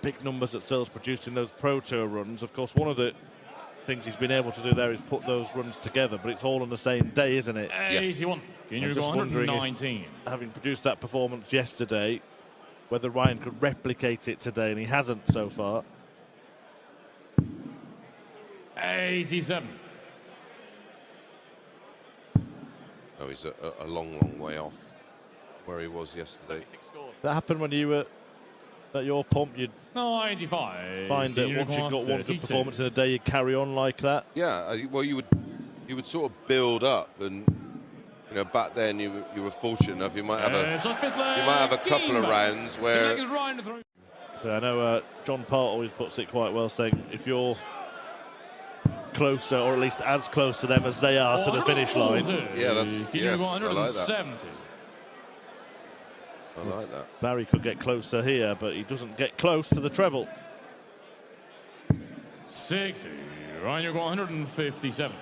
big numbers that Searle's produced in those Pro Tour runs. Of course, one of the things he's been able to do there is put those runs together, but it's all on the same day, isn't it? Yes. 81. I'm just wondering if, having produced that performance yesterday, whether Ryan could replicate it today, and he hasn't so far. 87. Oh, he's a long, long way off where he was yesterday. That happened when you were at your pump. You'd 95. find that once you've got one good performance in a day, you carry on like that. Yeah, well, you would sort of build up, and you know, back then you were fortunate enough. You might have a couple of rounds where. Yeah, I know John Part always puts it quite well, saying if you're closer, or at least as close to them as they are to the finish line. Yeah, that's yes, I like that. I like that. Barry could get closer here, but he doesn't get close to the treble. 60. Ryan, you're going 157.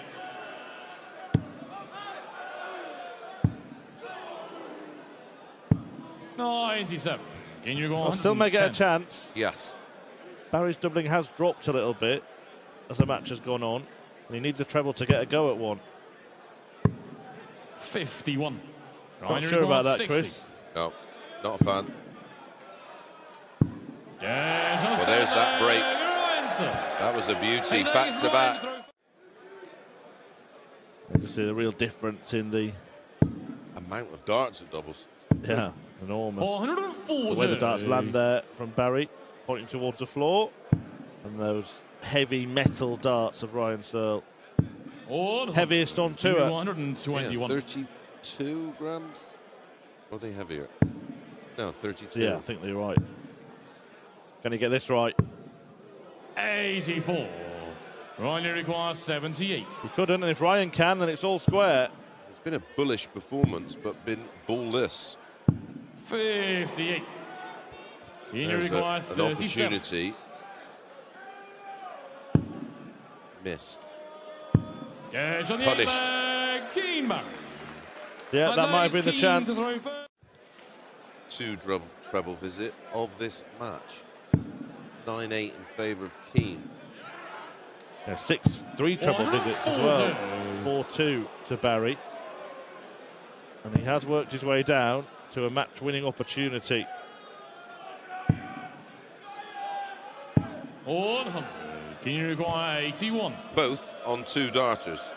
$97. Can you go on? Still may get a chance. Yes. Barry's doubling has dropped a little bit as the match has gone on, and he needs a treble to get a go at one. 51. Not sure about that, 60. Chris. No, not a fan. Well, there's that break. That was a beauty, back to back. You see the real difference in the amount of darts at doubles. Yeah, enormous. The way the darts land there from Barry, pointing towards the floor, and those heavy metal darts of Ryan Searle. Heaviest on tour. 121. Yeah, 32 grams. Or are they heavier? No, 32. Yeah, I think they're right. Can he get this right? 84. Ryan requires 78. He couldn't, and if Ryan can, then it's all square. It's been a bullish performance, but been ballless. 58. There's an opportunity. Missed. Punished. Yeah, that might have been the chance. 2 treble visit of this match. 9-8 in favour of Keane. Yeah, 3 treble visits as well. 4-2 to Barry. And he has worked his way down to a match-winning opportunity. 100. Can you require 81? Both on 2 darters.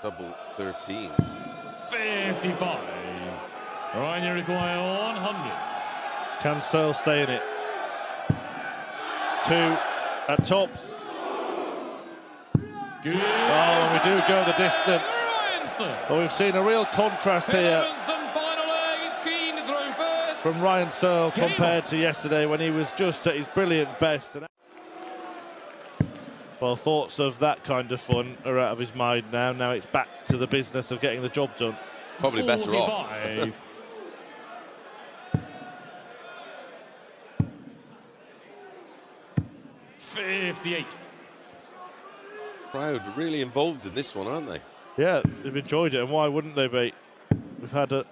Double 13. 55. Ryan, you require 100. Can Searle stay in it? 2 at tops. Good. Oh, we do go the distance. Well, we've seen a real contrast here from Ryan Searle compared to yesterday when he was just at his brilliant best. Well, thoughts of that kind of fun are out of his mind now. Now it's back to the business of getting the job done. Probably better off. 58. Crowd really involved in this one, aren't they? Yeah, they've enjoyed it, and why wouldn't they be? We've had a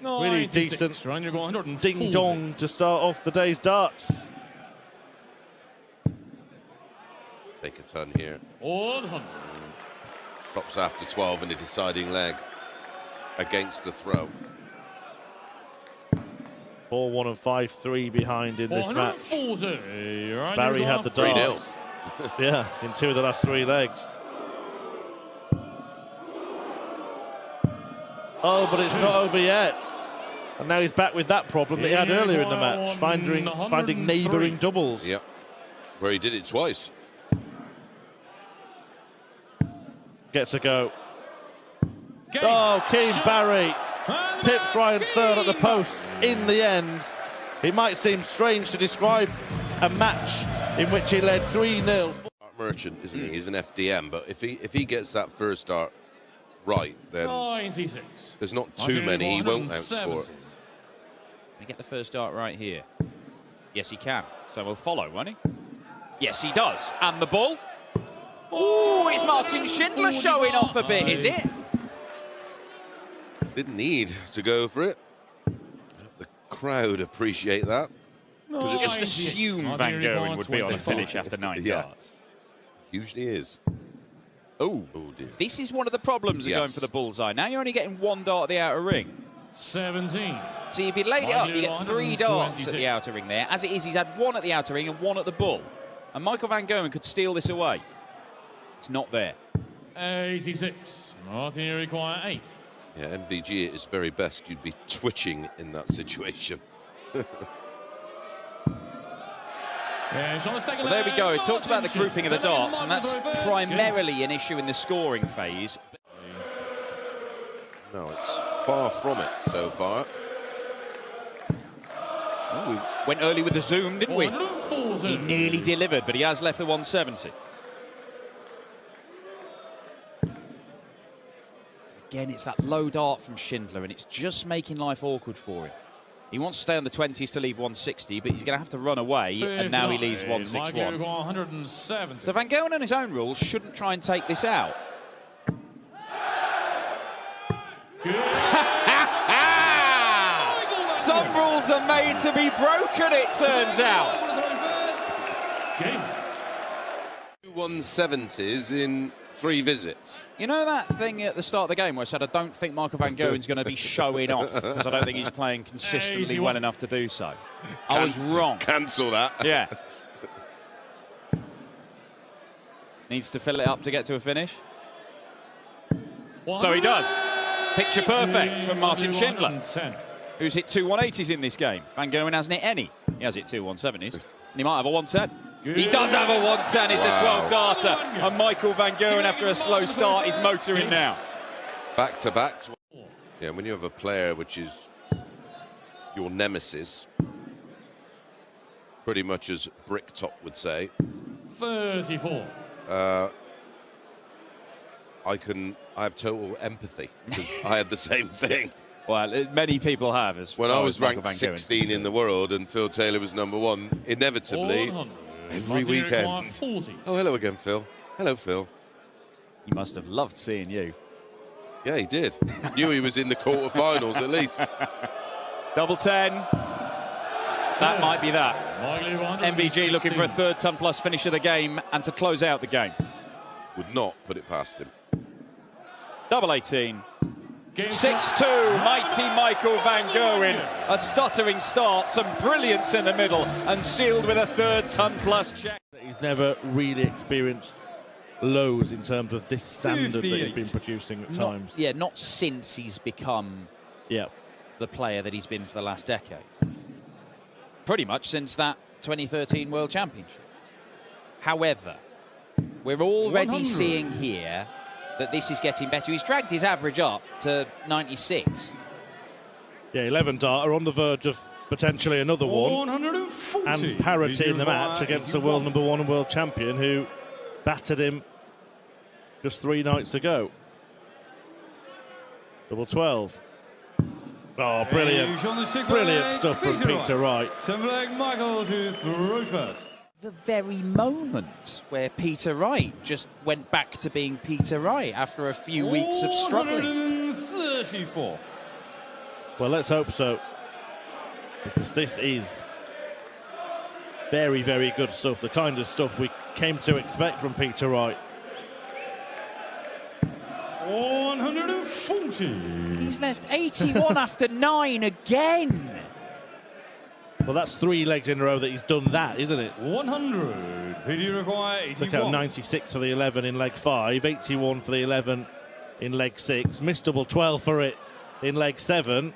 really decent ding-dong to start off the day's darts. Take a ton here. 100. Drops after 12 in the deciding leg against the throw. 4-1 and 5-3 behind in this match. Barry had the darts. Yeah, in 2 of the last 3 legs. Oh, but it's not over yet. And now he's back with that problem that he had earlier in the match, finding neighbouring doubles. Yep, where he did it twice. Gets a go. Oh, Keane Barry pips Ryan Searle at the post in the end. It might seem strange to describe a match in which he led 3-0. Merchant, isn't he? He's an FDM, but if he gets that first dart right, then 96. There's not too many he won't outscore. Can he get the first dart right here? Yes, he can. So we'll follow, won't he? Yes, he does. And the ball. Oh, it's Martin Schindler showing off a bit, is it? Didn't need to go for it. crowd appreciate that. No, it Just assume Van Gerwen would be on a finish after 9 Yeah. darts. Usually is. Oh, Dear. this is one of the problems of Yes. going for the bullseye. Now you're only getting 1 dart at the outer ring. 17. See, if you'd laid it up, you get 3 darts at the 126. outer ring there. As it is, he's had 1 at the outer ring and 1 at the bull. And Michael Van Gerwen could steal this away. It's not there. 86. Martin, you require 8. Yeah, MVG at his very best, you'd be twitching in that situation. Well, there we go. It talks about the grouping of the darts, and that's primarily an issue in the scoring phase. No, it's far from it so far. Oh, we went early with the zoom, didn't we? He 140. nearly delivered, but he has left the 170. Again, it's that low dart from Schindler, and it's just making life awkward for him. He wants to stay on the 20s to leave 160, but he's going to have to run away, and now he leaves 161. 170. So Van Gerwen on his own rules shouldn't try and take this out. Some rules are made to be broken, it turns out. 170s in 3 visits. You know that thing at the start of the game where I said I don't think Michael Van Gerwen's going to be showing off because I don't think he's playing consistently well enough to do so? I was wrong. Cancel that. Yeah. Needs to fill it up to get to a finish. So he does. Picture perfect from Martin Schindler, who's hit 2 180s in this game. Van Gerwen hasn't hit any. He has hit 2 170s. And he might have a 110. He does have a 110. It's a 12-darter. And Michael Van Gerwen, after a slow start, is motoring now. Back to back. Yeah, when you have a player which is your nemesis, pretty much as Bricktop would say, 34. I have total empathy because I had the same thing. Well, many people have. When I was ranked 16 in the world and Phil Taylor was #1, inevitably, every weekend. 40. Oh, hello again, Phil. Hello, Phil. He must have loved seeing you. Yeah, he did. Knew he was in the quarterfinals at least. Double 10. That might be that. MVG looking for a 3rd ton plus finish of the game and to close out the game. Would not put it past him. Double 18. 6-2, mighty Michael Van Gerwen. A stuttering start, some brilliance in the middle, and sealed with a 3rd ton plus check. He's never really experienced lows in terms of this standard that he's been producing at times. Yeah, not since he's become the player that he's been for the last decade. Pretty much since that 2013 World Championship. However, we're already seeing here that this is getting better. He's dragged his average up to 96. Yeah, 11-darter on the verge of potentially another one. And parity in the match against the world #1 and world champion who battered him just 3 nights ago. Double 12. Oh, brilliant. Brilliant stuff from Peter Wright. The very moment where Peter Wright just went back to being Peter Wright after a few weeks of struggling. 34. Well, let's hope so. Because this is very, very good stuff. The kind of stuff we came to expect from Peter Wright. 140. He's left 81 after 9 again. Well, that's 3 legs in a row that he's done that, isn't it? 100. Who do you require? 81. Look out, 96 for the 11 in leg 5, 81 for the 11 in leg 6, missed double 12 for it in leg 7,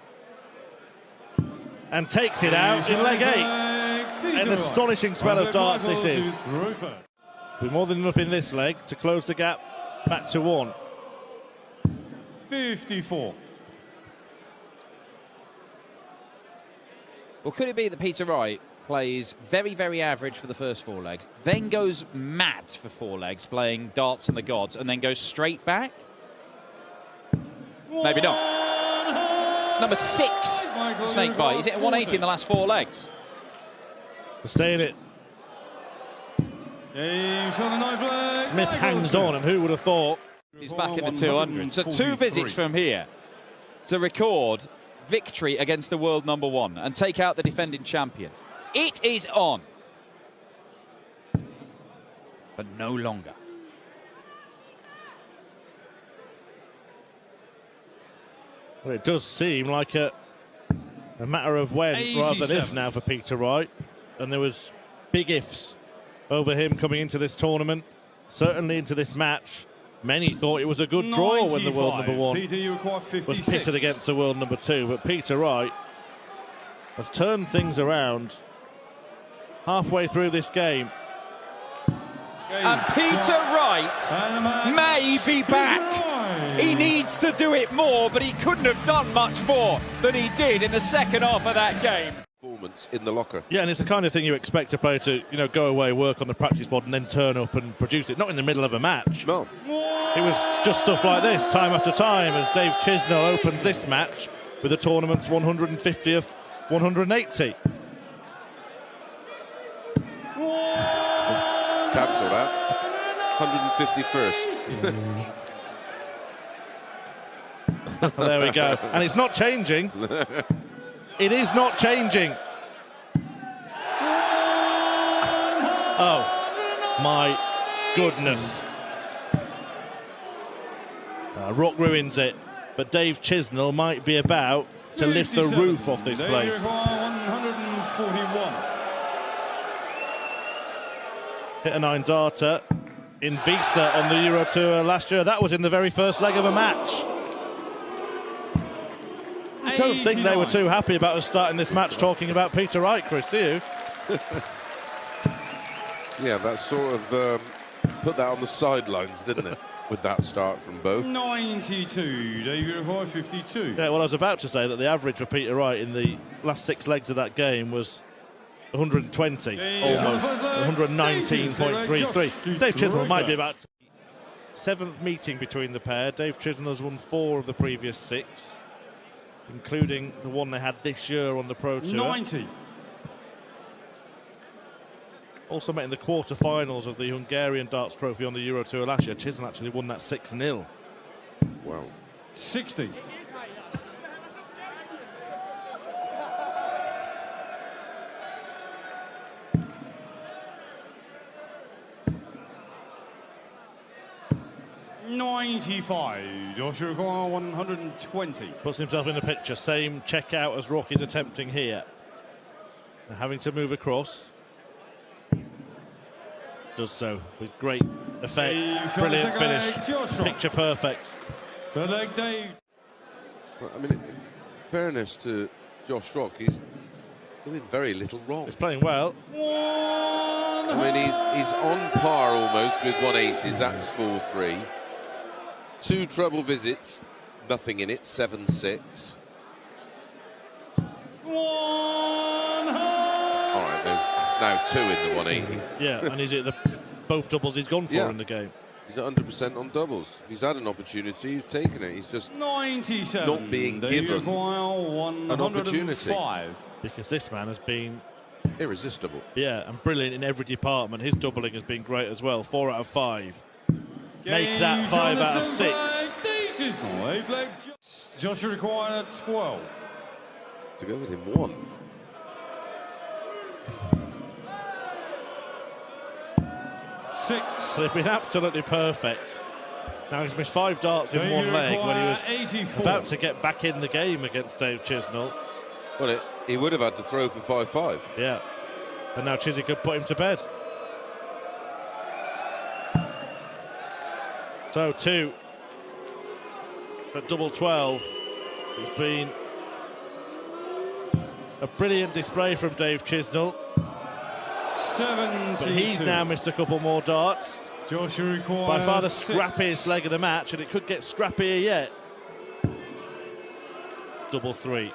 and takes it out in leg 8. An astonishing spell of darts this is. With more than enough in this leg to close the gap back to 1. 54. Well, could it be that Peter Wright plays very, very average for the first 4 legs, then goes mad for 4 legs, playing darts and the gods, and then goes straight back? Maybe not. It's number 6, Snakebite. He's hit 180 in the last 4 legs. Staying it. Smith hangs on, and who would have thought? He's back in the 200. So 2 visits from here to record victory against the world number one and take out the defending champion. It is on. But no longer. Well, it does seem like a matter of when rather than if now for Peter Wright. And there was big ifs over him coming into this tournament, certainly into this match. Many thought it was a good draw when the world number one was pitted against the world number two. But Peter Wright has turned things around halfway through this game. And Peter Wright may be back. He needs to do it more, but he couldn't have done much more than he did in the second half of that game. Performance in the locker. Yeah, and it's the kind of thing you expect a player to, go away, work on the practice bod, and then turn up and produce it. Not in the middle of a match. No. It was just stuff like this, time after time, as Dave Chisnell opens this match with the tournament's 150th 180. Cancel that. 151st. There we go. And it's not changing. It is not changing. Oh, my goodness. Rock ruins it, but Dave Chisnell might be about to lift the roof off this place. 141. Hit a 9-darter in Visa on the Euro Tour last year. That was in the very first leg of a match. I don't think they were too happy about us starting this match talking about Peter Wright, Chris, do you? Yeah, that sort of put that on the sidelines, didn't it? With that start from both. 92, David Require 52. Yeah, well, I was about to say that the average for Peter Wright in the last 6 legs of that game was 120, almost 119.33. Dave Chisnell might be about 7th meeting between the pair. Dave Chisnell has won 4 of the previous 6, including the one they had this year on the Pro Tour. 90. Also met in the quarter-finals of the Hungarian Darts Trophy on the Euro Tour last year. Chisnell actually won that 6-0. Wow. 60. $95. Joshua Require 120. Puts himself in the picture. Same check-out as Rock is attempting here. And having to move across. Does so with great effect. Brilliant finish. Picture perfect. Good leg, Dave. Well, I mean, in fairness to Josh Rock, he's doing very little wrong. He's playing well. I mean, he's on par almost with 180s. That's 4-3. 2 treble visits, nothing in it. 7-6. All right, there's now 2 in the 180. Yeah, and he's at both doubles he's gone for in the game. He's 100% on doubles. He's had an opportunity, he's taken it. He's just 97. not being given an opportunity. Because this man has been irresistible. Yeah, and brilliant in every department. His doubling has been great as well. 4 out of 5. Make that 5 out of 6. Joshua Require 12. To go with him 1. They've been absolutely perfect. Now he's missed 5 darts in 1 leg when he was 84. about to get back in the game against Dave Chisnell. Well, he would have had to throw for 5-5. Yeah, and now Chizzy could put him to bed. So 2 at double 12. It's been a brilliant display from Dave Chisnell. 72. But he's now missed a couple more darts. Joshua Require by far the 6. scrappiest leg of the match, and it could get scrappier yet. Double 3.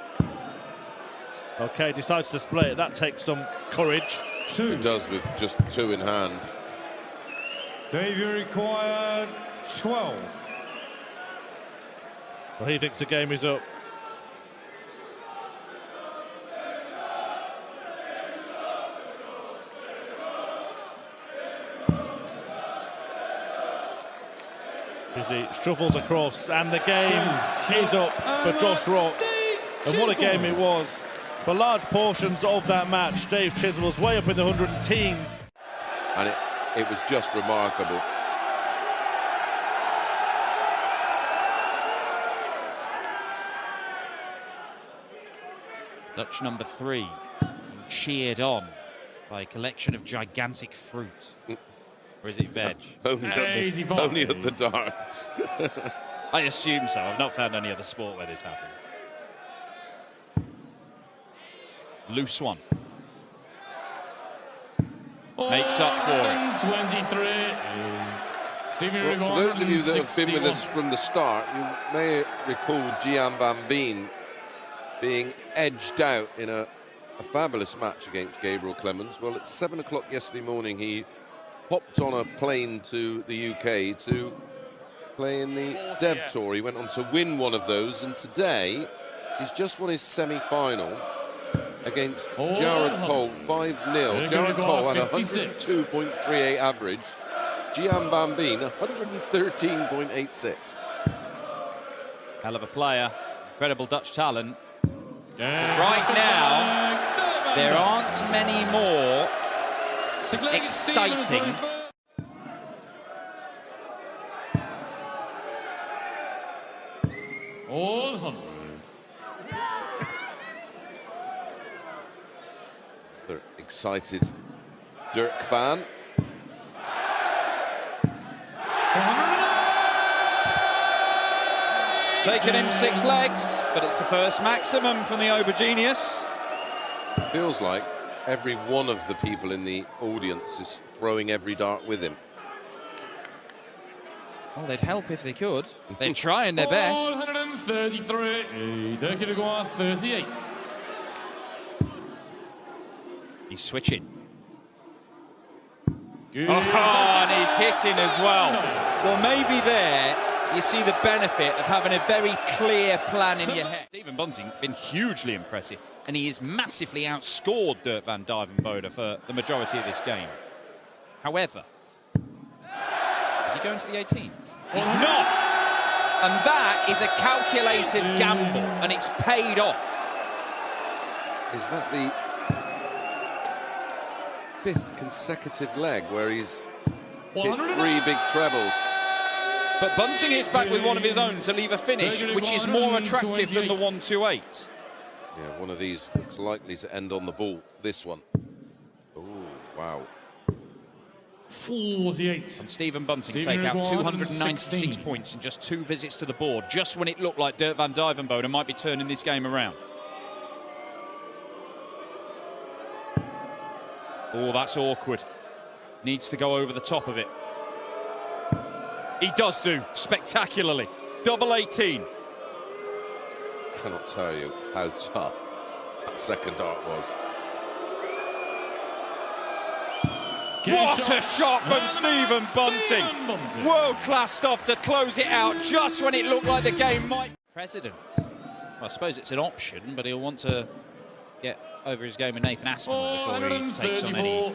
Okay, decides to split. That takes some courage. 2. It does with just 2 in hand. David Require 12. Well, he thinks the game is up. He shuffles across, and the game is up for Josh Rock. And what a game it was. For large portions of that match, Dave Chiswell was way up in the 110s. And it was just remarkable. Dutch number 3, cheered on by a collection of gigantic fruit. Or is it veg? only at the darts. I assume so. I've not found any other sport where this happens. Loose one. Makes up for it. 23. Well, for those of you that have been with us from the start, you may recall Gian Van Veen being edged out in a fabulous match against Gabriel Clemens. Well, at 7 o'clock yesterday morning, he hopped on a plane to the UK to play in the Dev Tour. He went on to win one of those, and today he's just won his semi-final against Jared Cole, 5-0. Jared Cole had a 102.38 average. Gian Van Veen, 113.86. Hell of a player, incredible Dutch talent. Right now, there aren't many more exciting all 100. They're excited Dirk fan. It's taken him 6 legs, but it's the first maximum from the Aubergenius. Feels like every one of the people in the audience is throwing every dart with him. Well, they'd help if they could. They're trying their best. 133. Dirk Uruguay 38. He's switching. Good. Oh, and he's hitting as well. Well, maybe there you see the benefit of having a very clear plan in your head. Stephen Bunting been hugely impressive, and he has massively outscored Dirk van Dijvenbode for the majority of this game. However, is he going to the 18s? He's not. And that is a calculated gamble, and it's paid off. Is that the 5th consecutive leg where he's hit 3 big trebles? But Bunting is back with one of his own to leave a finish, which is more attractive than the 128. Yeah, one of these looks likely to end on the ball. This one. Oh, wow. 48. And Stephen Bunting take out 296 points in just 2 visits to the board, just when it looked like Dirk van Dijvenbode might be turning this game around. Oh, that's awkward. Needs to go over the top of it. He does do, spectacularly. Double 18. Cannot tell you how tough that second dart was. What a shot from Stephen Bunting. World-class stuff to close it out just when it looked like the game might... President. Well, I suppose it's an option, but he'll want to get over his game with Nathan Aspinall before he takes on any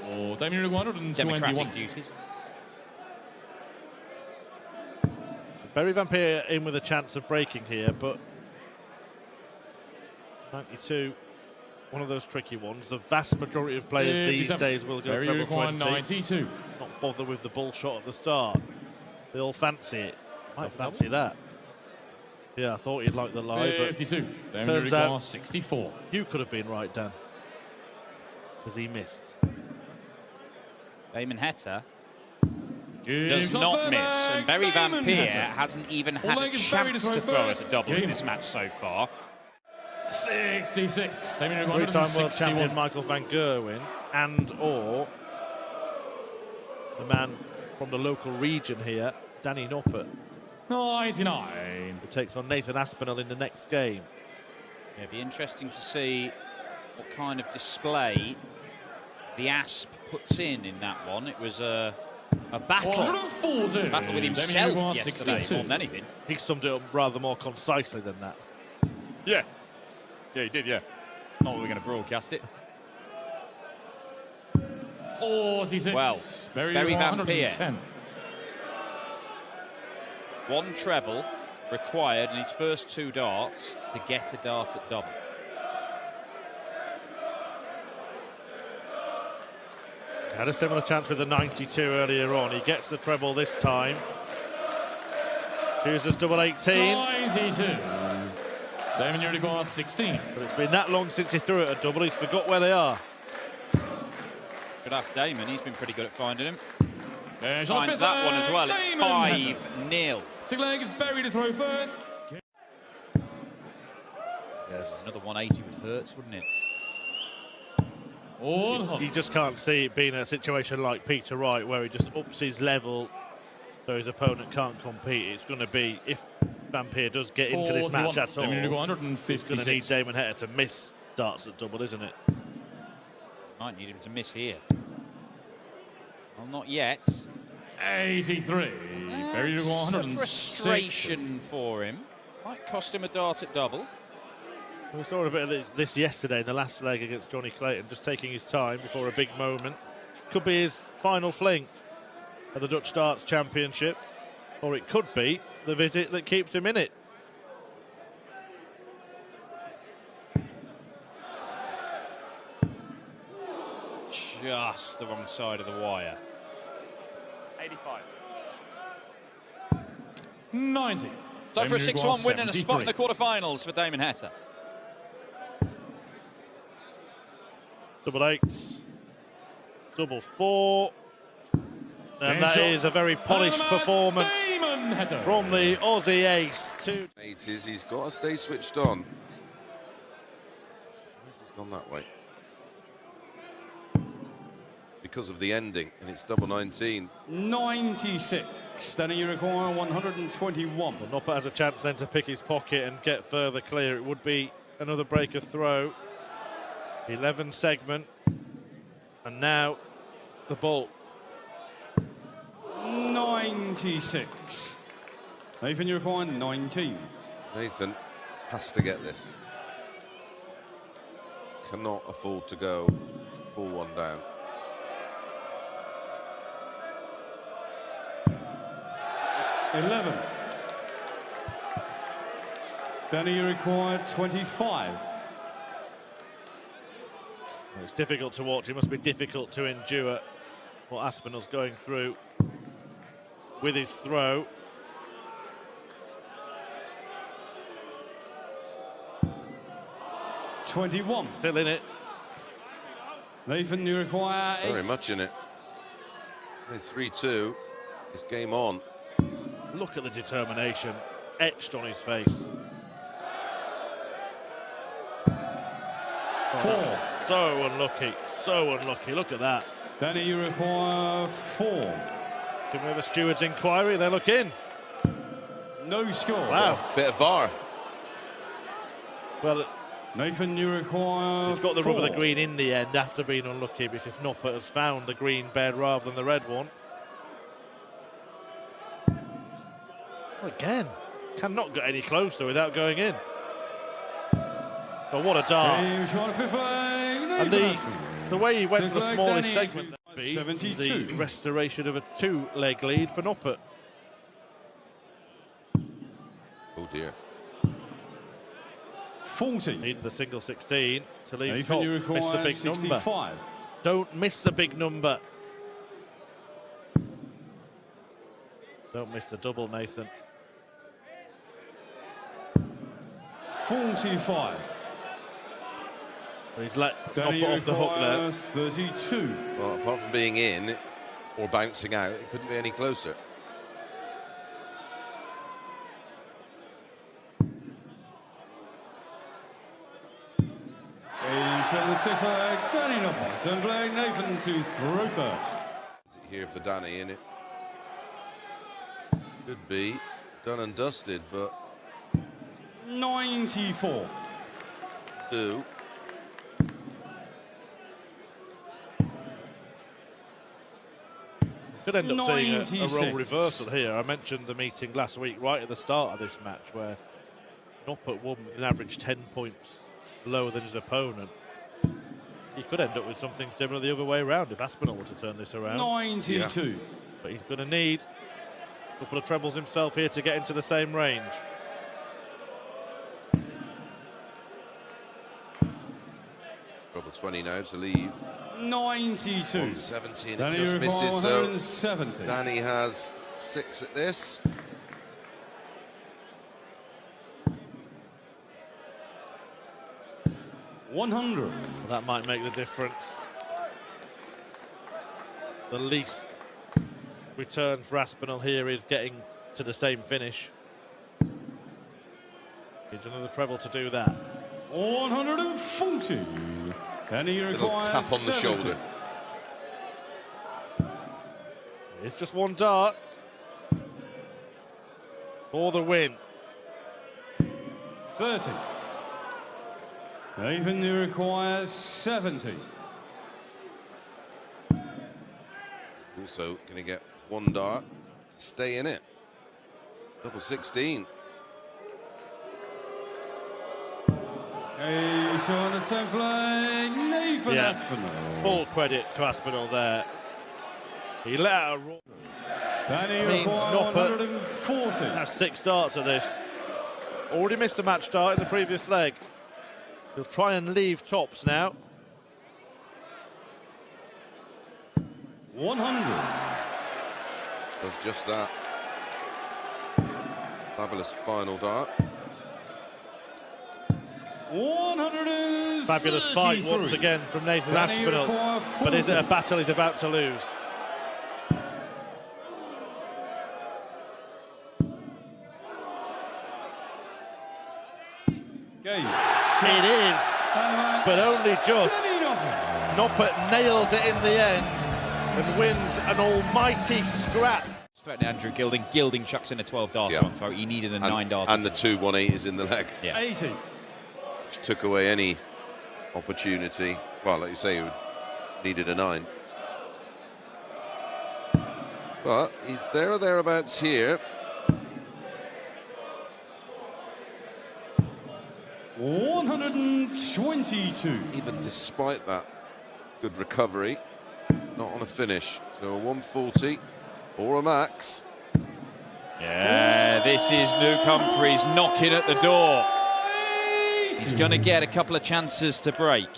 democratic duties. Barry Van Peer in with a chance of breaking here, but 92, one of those tricky ones. The vast majority of players these days will go treble 20. 92. Not bother with the bull shot at the start. They all fancy it. Might fancy that. Yeah, I thought he'd like the lie, but 52. Turns out 64. You could have been right, Dan, because he missed. Damon Heta does not miss, and Barry Van Peer hasn't even had a chance to throw at a double in this match so far. 66. Three-time world champion Michael van Gerwen and/or the man from the local region here, Danny Noppert, 99. who takes on Nathan Aspinall in the next game. Yeah, it'd be interesting to see what kind of display the Asp puts in that one. It was a battle with himself yesterday more than anything. He summed it up rather more concisely than that. Yeah, he did, yeah. Not that we're going to broadcast it. 46. Well, Barry Van Peer. 1 treble, required in his first 2 darts to get a dart at double. Had a similar chance with the 92 earlier on. He gets the treble this time. Chooses double 18. Damon, you require 16. But it's been that long since he threw it at double, he's forgot where they are. Could ask Damon, he's been pretty good at finding him. There's Finds that one as well. It's 5-0. Six leg is Berry to throw first. Yes. Another 180 would hurt, wouldn't it? You just can't see it being a situation like Peter Wright where he just ups his level so his opponent can't compete. It's going to be, if Van Peer does get into this match at all, he's going to need Damon Heta to miss darts at double, isn't it? Might need him to miss here. Well, not yet. 83. Very That's a frustration for him. Might cost him a dart at double. We saw a bit of this yesterday in the last leg against Johnny Clayton, just taking his time before a big moment. Could be his final fling at the Dutch Darts Championship, or it could be the visit that keeps him in it. Just the wrong side of the wire. 85. 90. So for a 6-1 win and a spot in the quarterfinals for Damon Heta. Double 8, double 4, and that is a very polished performance from the Aussie ace. 80s, he's got to stay switched on. He's gone that way because of the ending, and it's double 19. 96. Then you require 121. Well, Noppert has a chance then to pick his pocket and get further clear. It would be another breaker throw. 11 segment, and now the ball. 96. Nathan, you require 19. Nathan has to get this. Cannot afford to go 4-1 down. Danny, you require 25. It's difficult to watch. It must be difficult to endure what Aspinall's going through with his throw. $21. Still in it. Nathan, you require 8. Very much in it. 3-2. It's game on. Look at the determination etched on his face. 4. So unlucky, so unlucky. Look at that. Danny, you require 4. Can we have a steward's inquiry? They look in. No score. Wow. Bit of VAR. Well, Nathan, you require he's got the 4. rub of the green in the end after being unlucky because Noppert has found the green bed rather than the red one. Again, cannot get any closer without going in. But what a dart. And the way he went for the smallest segment, that would be the restoration of a 2-leg lead for Noppert. Oh dear. 40. Needed the single 16 to leave Nathan, top. you require Miss the big 65. number. Don't miss the big number. Don't miss the double, Nathan. 45. He's let Noppert off the hook there. 32. Well, apart from being in or bouncing out, it couldn't be any closer. The 6-leg, Danny Noppert, and playing Nathan to throw first. Here for Danny, in it. Should be done and dusted, but 94. do. Could end up seeing a 96. role reversal here. I mentioned the meeting last week, right at the start of this match, where Noppert won with an average 10 points lower than his opponent. He could end up with something similar the other way around if Aspinall were to turn this around. 92. But he's going to need a couple of trebles himself here to get into the same range. Treble 20 now to leave. 92. 170 and Danny it just requires misses. So 170. Danny has 6 at this. $100. That might make the difference. The least return for Aspinall here is getting to the same finish. Needs another treble to do that. 140. Danny Little requires tap on the 70. shoulder. It's just one dart for the win. 30. Nathan requires 70. Also going to get 1 dart to stay in it. Double 16. He's on the template, Nathan Aspinall. Full credit to Aspinall there. He let out a roar. Danny Means requires Noppert 140. has 6 darts at this. Already missed a match start in the previous leg. He'll try and leave tops now. 100. Does just that. Fabulous final dart. 133. Fabulous fight once again from Nathan Aspinall. But is it a battle he's about to lose? It is, but only just. Noppert nails it in the end and wins an almighty scrap. Threatening Andrew Gilding. Gilding chucks in a 12-darter on throw. He needed a 9-darter. And the 2 180s in the leg. Yeah. 80. Which took away any opportunity. Well, like you say, he needed a 9. But he's there or thereabouts here. 122. Even despite that good recovery, not on a finish. So a 140 or a max. Yeah, this is Luke Humphries knocking at the door. He's going to get a couple of chances to break.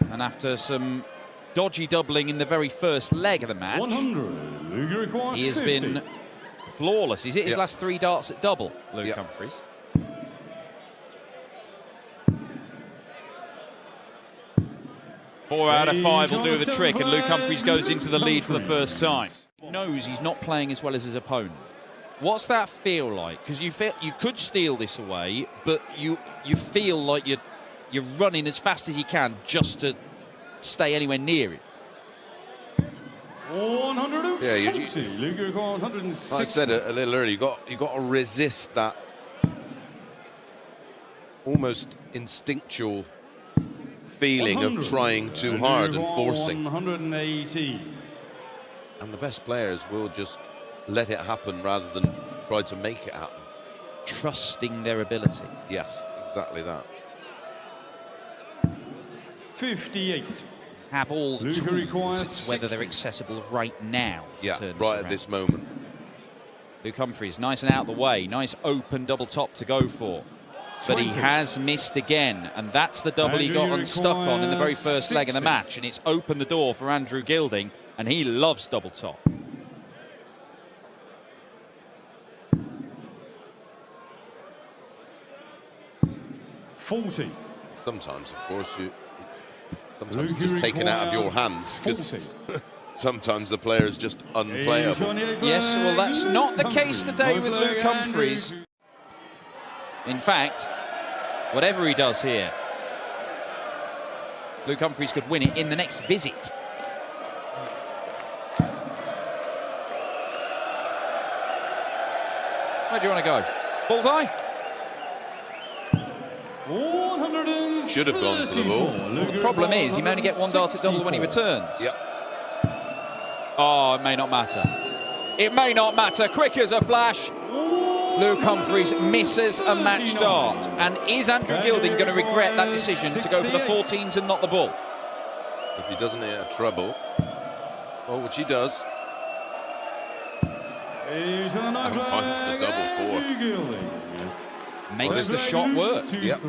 And after some dodgy doubling in the very first leg of the match, 100. he has been flawless. He's hit his last 3 darts at double, Luke Yep. Humphries. Four out of 5 will do the trick, and Luke Humphries goes into the lead for the first time. He knows he's not playing as well as his opponent. What's that feel like? Because you feel you could steal this away, but you feel like you're running as fast as you can just to stay anywhere near it. 140. Yeah, Luke requires 160. Like I said a little earlier, you got to resist that almost instinctual feeling of trying too hard and forcing. 180. And the best players will just let it happen rather than try to make it happen. Trusting their ability. Yes, exactly that. 58. Have all the Luca requires tools, it's whether they're 60. accessible right now. to Yeah, turn this right at around. this moment. Luke Humphries, nice and out of the way. Nice open double top to go for. But he 20. has missed again, and that's the double he Andrew got unstuck on in the very first leg of the 60. match, and it's opened the door for Andrew Gilding, and he loves double top. $40. Sometimes, of course, sometimes it's just taken out of your hands because sometimes the player is just unplayable. Yes, well, that's not the case today with Luke Humphries. In fact, whatever he does here, Luke Humphries could win it in the next visit. Where do you want to go? Bullseye? Should have gone for the ball. Well, the problem is he may only get 1 dart at double when he returns. Yep. Oh, it may not matter. It may not matter. Quick as a flash. Luke Humphries misses a match dart. And is Andrew Gilding going to regret that decision to go for the 14s and not the bull? If he doesn't hit a treble, well, which he does. And finds the double 4. Makes the shot work. Yep.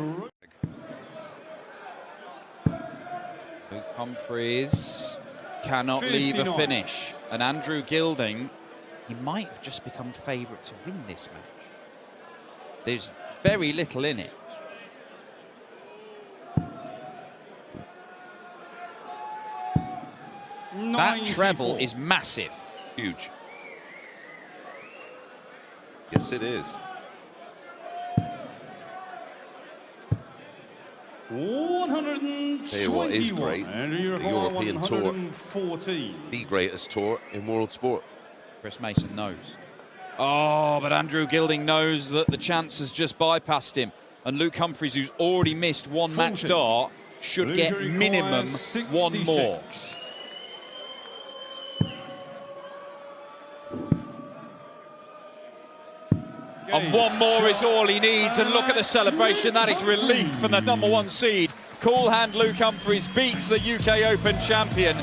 Luke Humphries cannot leave a 59. finish. And Andrew Gilding, he might have just become favourite to win this match. There's very little in it. That treble is massive. Huge. Yes, it is. 121. Tell you what is great, And the European Tour. 114. The greatest tour in world sport. Chris Mason knows. Oh, but Andrew Gilding knows that the chance has just bypassed him. And Luke Humphries, who's already missed one match 40. start, should Luke get requires minimum 66. one more. And one more is all he needs. And look at the celebration. That is relief from the #1 seed. Cool hand Luke Humphries beats the UK Open champion.